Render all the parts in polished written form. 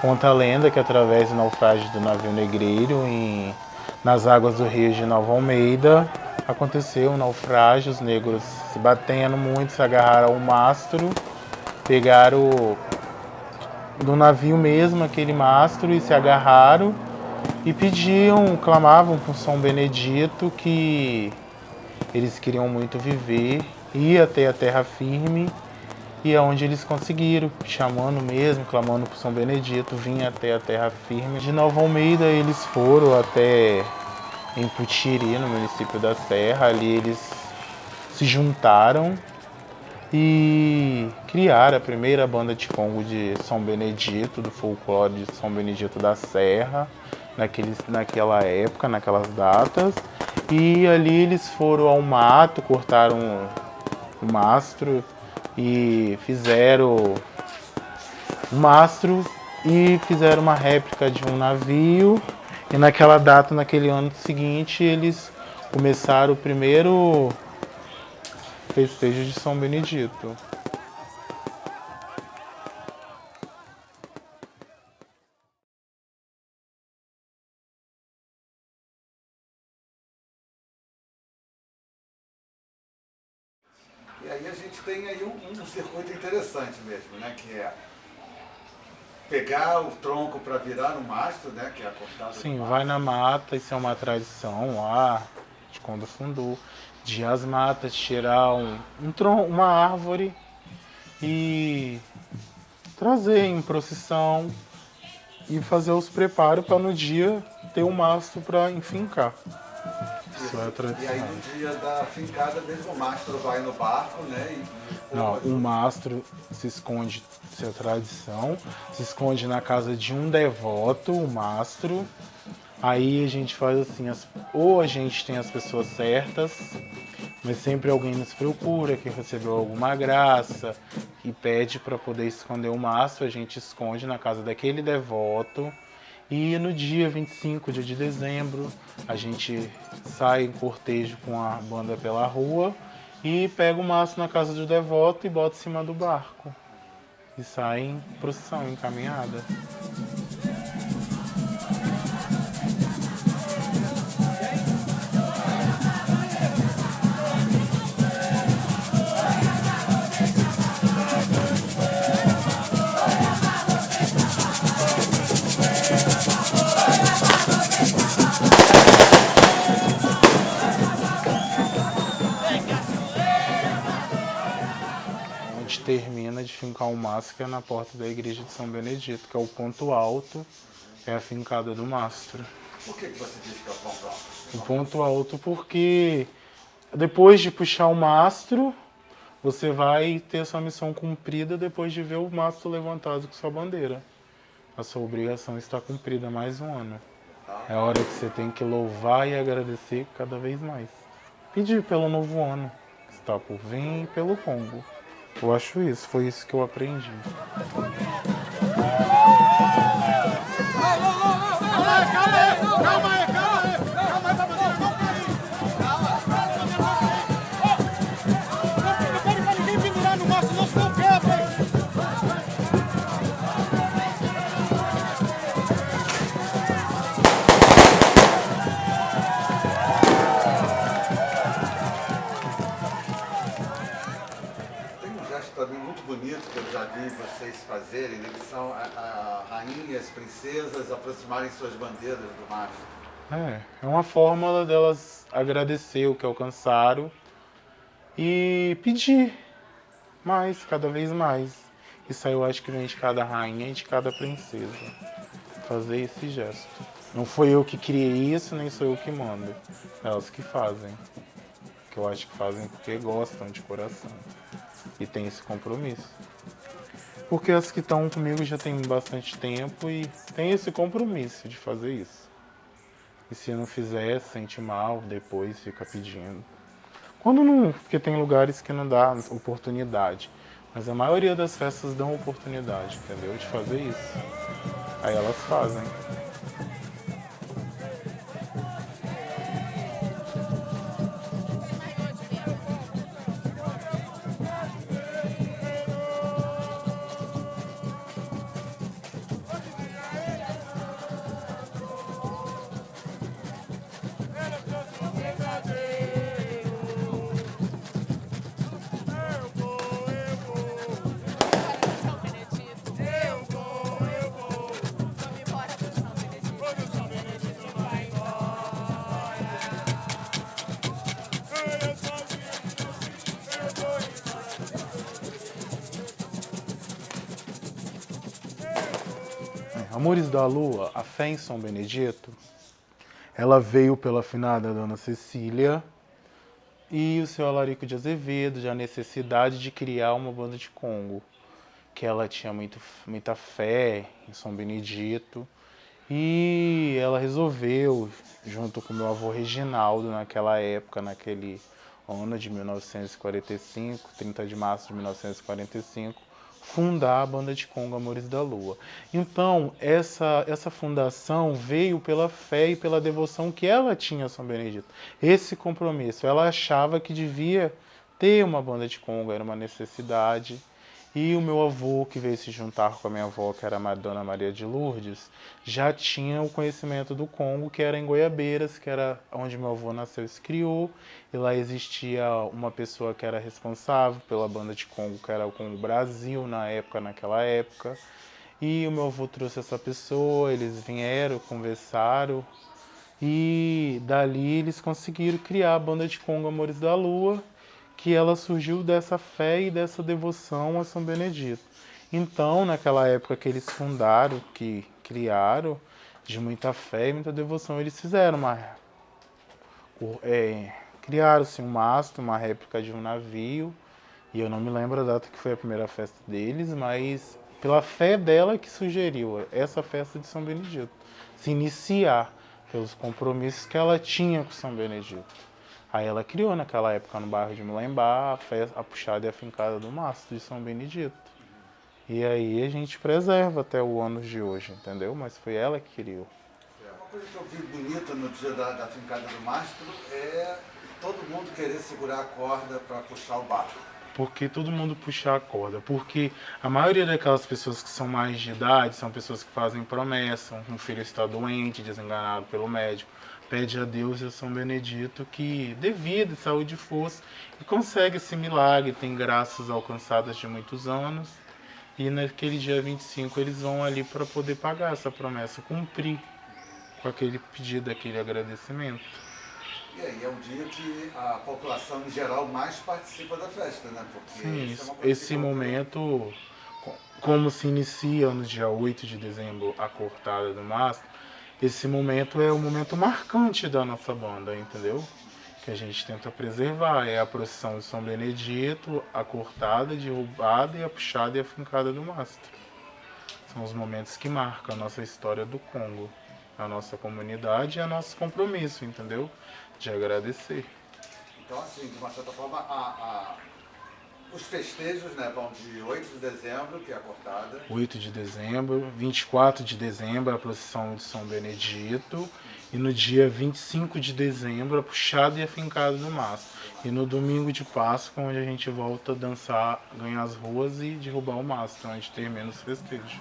Conta a lenda que através do naufrágio do navio Negreiro nas águas do rio de Nova Almeida aconteceu um naufrágio, os negros se batendo muito, se agarraram ao mastro, pegaram do navio mesmo aquele mastro e se agarraram e pediam, clamavam por São Benedito que eles queriam muito viver, ir até a terra firme, e é onde eles conseguiram, chamando mesmo, clamando por São Benedito, vir até a terra firme. De Nova Almeida eles foram até em Putiri, no município da Serra, ali eles se juntaram e criaram a primeira banda de Congo de São Benedito, do folclore de São Benedito da Serra, naquela época, naquelas datas. E ali eles foram ao mato, cortaram o mastro e fizeram o mastro e fizeram uma réplica de um navio. E naquela data, naquele ano seguinte, eles começaram o primeiro festejo de São Benedito. E aí a gente tem aí um circuito interessante mesmo, né? Que é pegar o tronco para virar no mastro, né? Que é a cortada. Sim, vai na mata, isso é uma tradição lá de quando fundou. De as matas, tirar uma árvore e trazer em procissão e fazer os preparos para no dia ter um mastro para enfincar. Isso é a tradição. E aí no dia da fincada mesmo o mastro vai no barco, né? Não, o mastro se esconde, isso é a tradição, se esconde na casa de um devoto, o mastro. Aí a gente faz assim, ou a gente tem as pessoas certas, mas sempre alguém nos procura, que recebeu alguma graça, e pede para poder esconder o mastro, a gente esconde na casa daquele devoto. E no dia 25, dia de dezembro, a gente sai em cortejo com a banda pela rua e pega o mastro na casa do devoto e bota em cima do barco. E sai em procissão, em caminhada. Termina de fincar o mastro, que é na porta da igreja de São Benedito, que é o ponto alto, é a fincada do mastro. Por que você diz que é o ponto alto? O ponto alto porque depois de puxar o mastro, você vai ter a sua missão cumprida depois de ver o mastro levantado com sua bandeira. A sua obrigação está cumprida mais um ano. É a hora que você tem que louvar e agradecer cada vez mais. Pedir pelo novo ano que está por vir e pelo Congo. Eu acho isso, foi isso que eu aprendi. Calma aí, não pode pra ninguém pendurar no mastro, não, senão quebra. Também muito bonito que eu já vi vocês fazerem, né? Que são a rainha e as princesas aproximarem suas bandeiras do mastro. É uma fórmula delas agradecer o que alcançaram e pedir mais, cada vez mais. Isso aí eu acho que vem de cada rainha e de cada princesa. Fazer esse gesto. Não foi eu que criei isso, nem sou eu que mando. Elas que fazem. Que eu acho que fazem porque gostam de coração. E tem esse compromisso. Porque as que estão comigo já tem bastante tempo e tem esse compromisso de fazer isso. E se não fizer, se sente mal, depois fica pedindo. Quando não, porque tem lugares que não dá oportunidade. Mas a maioria das festas dão oportunidade, entendeu? De fazer isso. Aí elas fazem. Amores da Lua, a fé em São Benedito, ela veio pela finada Dona Cecília e o seu Alarico de Azevedo, já a necessidade de criar uma banda de Congo, que ela tinha muita fé em São Benedito, e ela resolveu, junto com meu avô Reginaldo, naquela época, naquele ano de 1945, 30 de março de 1945, fundar a banda de Congo Amores da Lua. Então, essa fundação veio pela fé e pela devoção que ela tinha a São Benedito. Esse compromisso. Ela achava que devia ter uma banda de Congo, era uma necessidade. E o meu avô, que veio se juntar com a minha avó, que era a Dona Maria de Lourdes, já tinha o conhecimento do Congo, que era em Goiabeiras, que era onde meu avô nasceu e se criou. E lá existia uma pessoa que era responsável pela banda de Congo, que era o Congo Brasil, naquela época. E o meu avô trouxe essa pessoa, eles vieram, conversaram. E dali eles conseguiram criar a banda de Congo Amores da Lua, que ela surgiu dessa fé e dessa devoção a São Benedito. Então, naquela época que eles fundaram, que criaram, de muita fé e muita devoção, eles fizeram criaram-se um mastro, uma réplica de um navio, e eu não me lembro a data que foi a primeira festa deles, mas pela fé dela que sugeriu essa festa de São Benedito, se iniciar pelos compromissos que ela tinha com São Benedito. Aí ela criou naquela época no bairro de Mulembá a puxada e a fincada do mastro de São Benedito. E aí a gente preserva até o ano de hoje, entendeu? Mas foi ela que criou. Uma coisa que eu vi bonita no dia da fincada do mastro é todo mundo querer segurar a corda para puxar o barco. Por que todo mundo puxar a corda? Porque a maioria daquelas pessoas que são mais de idade são pessoas que fazem promessa, um filho está doente, desenganado pelo médico, pede a Deus e a São Benedito que dê vida, saúde e força e consegue esse milagre, tem graças alcançadas de muitos anos. E naquele dia 25 eles vão ali para poder pagar essa promessa, cumprir com aquele pedido, aquele agradecimento. E aí é um dia que a população em geral mais participa da festa, né? Porque sim, é esse momento, como se inicia no dia 8 de dezembro a cortada do mastro, esse momento é o momento marcante da nossa banda, entendeu? Que a gente tenta preservar. É a procissão de São Benedito, a cortada, a derrubada e a puxada e a fincada do mastro. São os momentos que marcam a nossa história do Congo, a nossa comunidade e o nosso compromisso, entendeu? De agradecer. Então, assim, de uma certa forma, os festejos, né, vão de 8 de dezembro, que é a cortada. 8 de dezembro, 24 de dezembro, a procissão de São Benedito. E no dia 25 de dezembro, a puxada e a fincada do mastro. E no domingo de Páscoa, onde a gente volta a dançar, ganhar as ruas e derrubar o mastro, onde termina os festejos.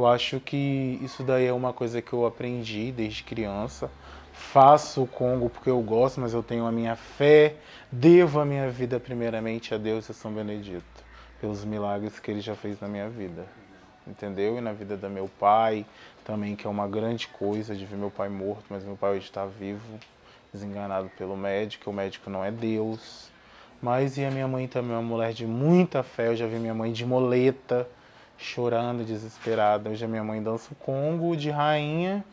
Eu acho que isso daí é uma coisa que eu aprendi desde criança. Faço o Congo porque eu gosto, mas eu tenho a minha fé. Devo a minha vida primeiramente a Deus e a São Benedito, pelos milagres que ele já fez na minha vida. Entendeu? E na vida do meu pai também, que é uma grande coisa de ver meu pai morto, mas meu pai hoje está vivo, desenganado pelo médico. O médico não é Deus. Mas e a minha mãe também é uma mulher de muita fé. Eu já vi minha mãe de moleta, chorando, desesperada. Hoje a minha mãe dança o Congo de rainha,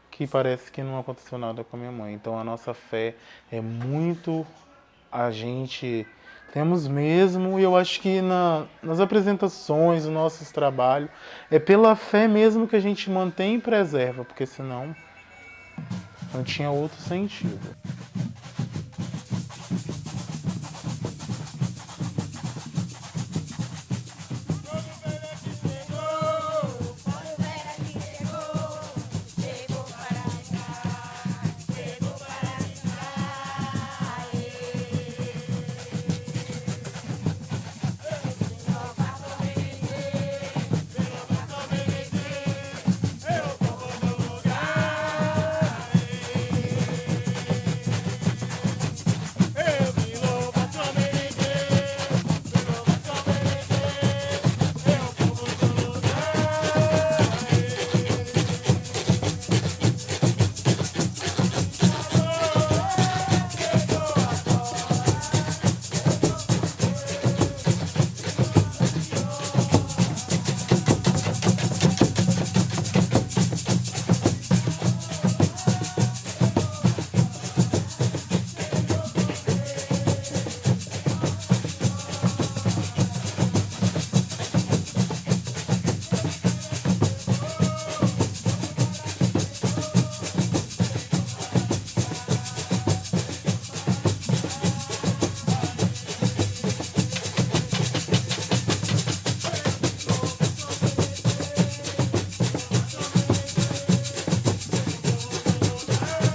que parece que não aconteceu nada com a minha mãe. Então a nossa fé é muito... A gente temos mesmo, e eu acho que nas apresentações, nos nossos trabalhos, é pela fé mesmo que a gente mantém e preserva, porque senão não tinha outro sentido.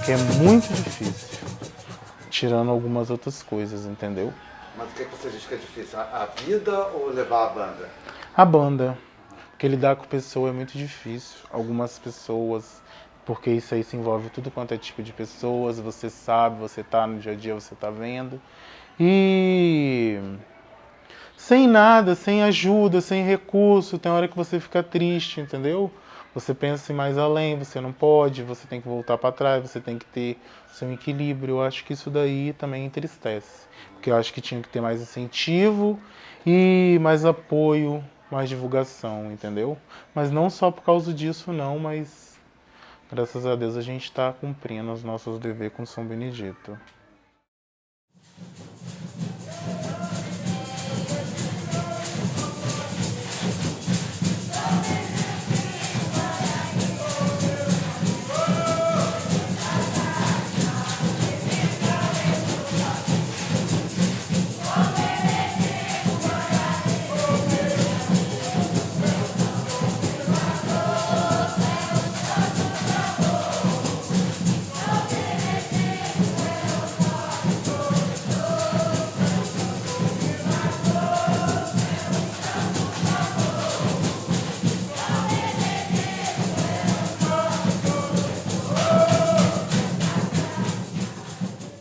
Que é muito difícil, tirando algumas outras coisas, entendeu? Mas o que você diz que é difícil? A vida ou levar a banda? A banda, porque lidar com pessoa é muito difícil. Algumas pessoas, porque isso aí se envolve tudo quanto é tipo de pessoas, você sabe, você tá no dia a dia, você tá vendo. E sem nada, sem ajuda, sem recurso, tem hora que você fica triste, entendeu? Você pensa em mais além, você não pode, você tem que voltar para trás, você tem que ter seu equilíbrio. Eu acho que isso daí também entristece, porque eu acho que tinha que ter mais incentivo e mais apoio, mais divulgação, entendeu? Mas não só por causa disso não, mas graças a Deus a gente está cumprindo os nossos deveres com São Benedito.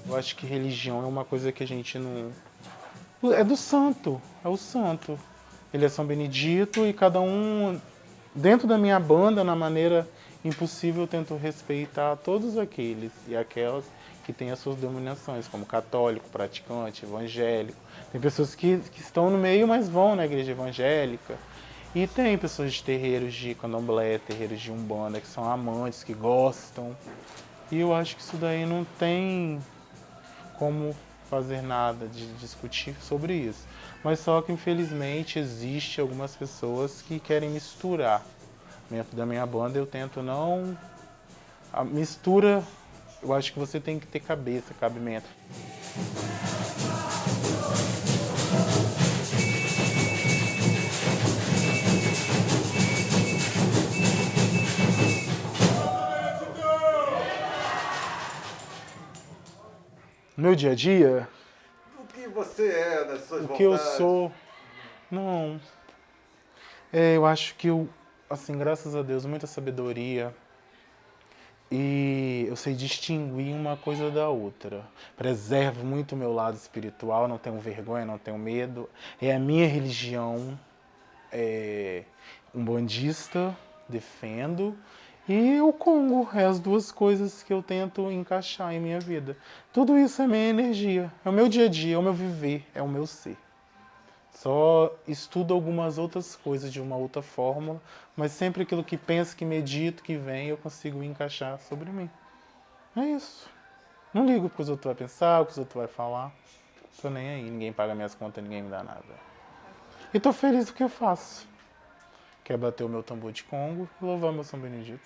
Eu acho que religião é uma coisa que a gente não... É do santo, é o santo. Ele é São Benedito e cada um, dentro da minha banda, na maneira impossível, eu tento respeitar todos aqueles e aquelas que têm as suas denominações, como católico, praticante, evangélico. Tem pessoas que estão no meio, mas vão na igreja evangélica. E tem pessoas de terreiros de candomblé, terreiros de umbanda, que são amantes, que gostam. E eu acho que isso daí não tem como fazer nada de discutir sobre isso. Mas só que infelizmente existe algumas pessoas que querem misturar. Dentro da minha banda eu tento não... A mistura, eu acho que você tem que ter cabeça, cabimento. No meu dia a dia, O que você é, das suas o vontades? que eu sou... Não... eu acho que eu assim, graças a Deus, muita sabedoria. E eu sei distinguir uma coisa da outra. Preservo muito o meu lado espiritual, não tenho vergonha, não tenho medo. É a minha religião, é umbandista, defendo. E o Congo, é as duas coisas que eu tento encaixar em minha vida. Tudo isso é minha energia, é o meu dia a dia, é o meu viver, é o meu ser. Só estudo algumas outras coisas de uma outra fórmula, mas sempre aquilo que penso, que medito, que vem, eu consigo encaixar sobre mim. É isso. Não ligo pro que os outros vão pensar, o que os outros vão falar. Tô nem aí, ninguém paga minhas contas, ninguém me dá nada. E tô feliz do que eu faço. Quer bater o meu tambor de Congo e louvar meu São Benedito.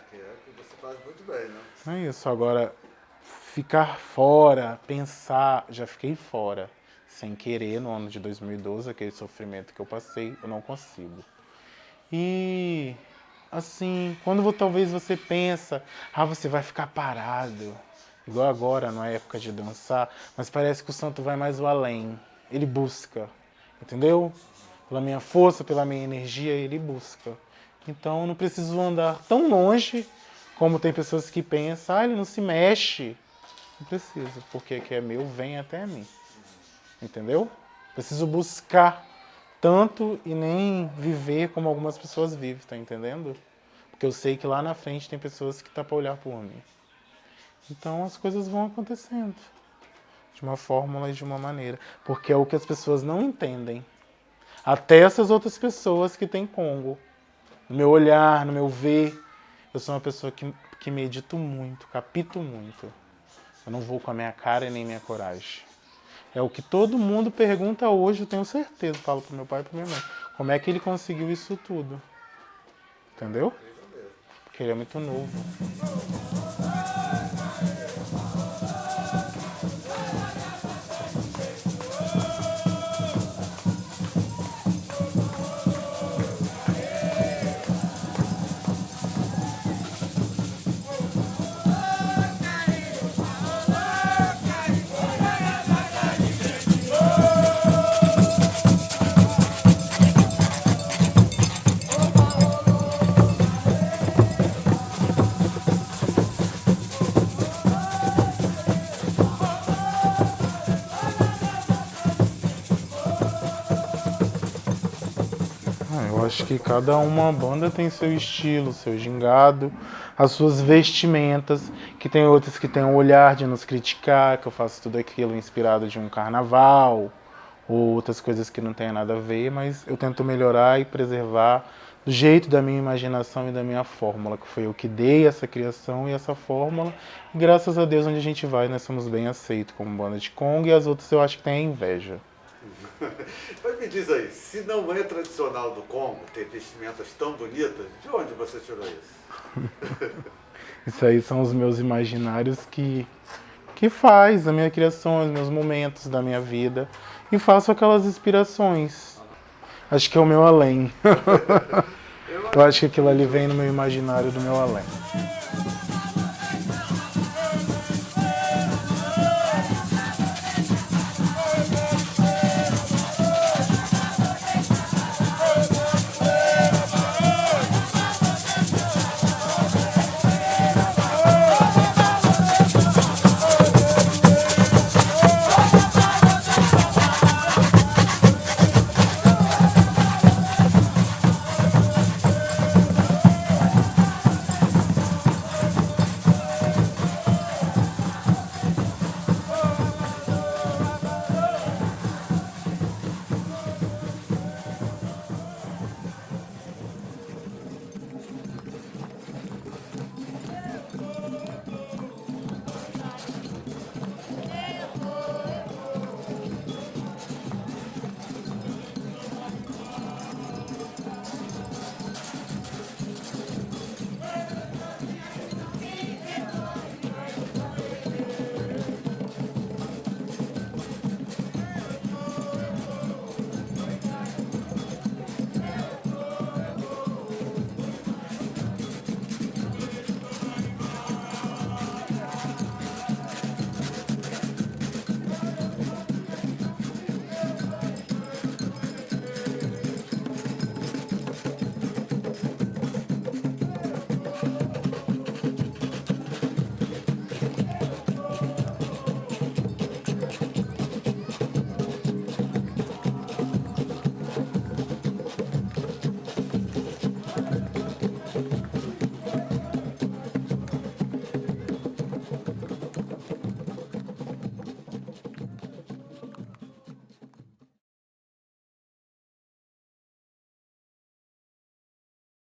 Que é que você faz muito bem, né? É isso. Agora, ficar fora, pensar, já fiquei fora. Sem querer, no ano de 2012, aquele sofrimento que eu passei, eu não consigo. E, assim, quando talvez você pensa, você vai ficar parado, igual agora, não é época de dançar, mas parece que o santo vai mais além. Ele busca, entendeu? Pela minha força, pela minha energia, ele busca. Então, eu não preciso andar tão longe como tem pessoas que pensam, ele não se mexe. Não preciso, porque o que é meu vem até mim. Entendeu? Preciso buscar tanto e nem viver como algumas pessoas vivem, tá entendendo? Porque eu sei que lá na frente tem pessoas que estão para olhar por mim. Então as coisas vão acontecendo de uma fórmula e de uma maneira, porque é o que as pessoas não entendem. Até essas outras pessoas que têm Congo. No meu olhar, no meu ver, eu sou uma pessoa que medito muito, capito muito. Eu não vou com a minha cara e nem minha coragem. É o que todo mundo pergunta hoje, eu tenho certeza, falo pro meu pai e pra minha mãe. Como é que ele conseguiu isso tudo? Entendeu? Porque ele é muito novo. Eu acho que cada uma banda tem seu estilo, seu gingado, as suas vestimentas, que tem outras que tem o olhar de nos criticar, que eu faço tudo aquilo inspirado de um carnaval, ou outras coisas que não tem nada a ver, mas eu tento melhorar e preservar do jeito da minha imaginação e da minha fórmula, que foi eu que dei essa criação e essa fórmula, e graças a Deus onde a gente vai nós somos bem aceitos como banda de Congo, e as outras eu acho que tem inveja. Mas me diz aí, se não é tradicional do Congo ter vestimentas tão bonitas, de onde você tirou isso? Isso aí são os meus imaginários que faz a minha criação, os meus momentos da minha vida. E faço aquelas inspirações. Acho que é o meu além. Eu acho que aquilo ali vem no meu imaginário do meu além.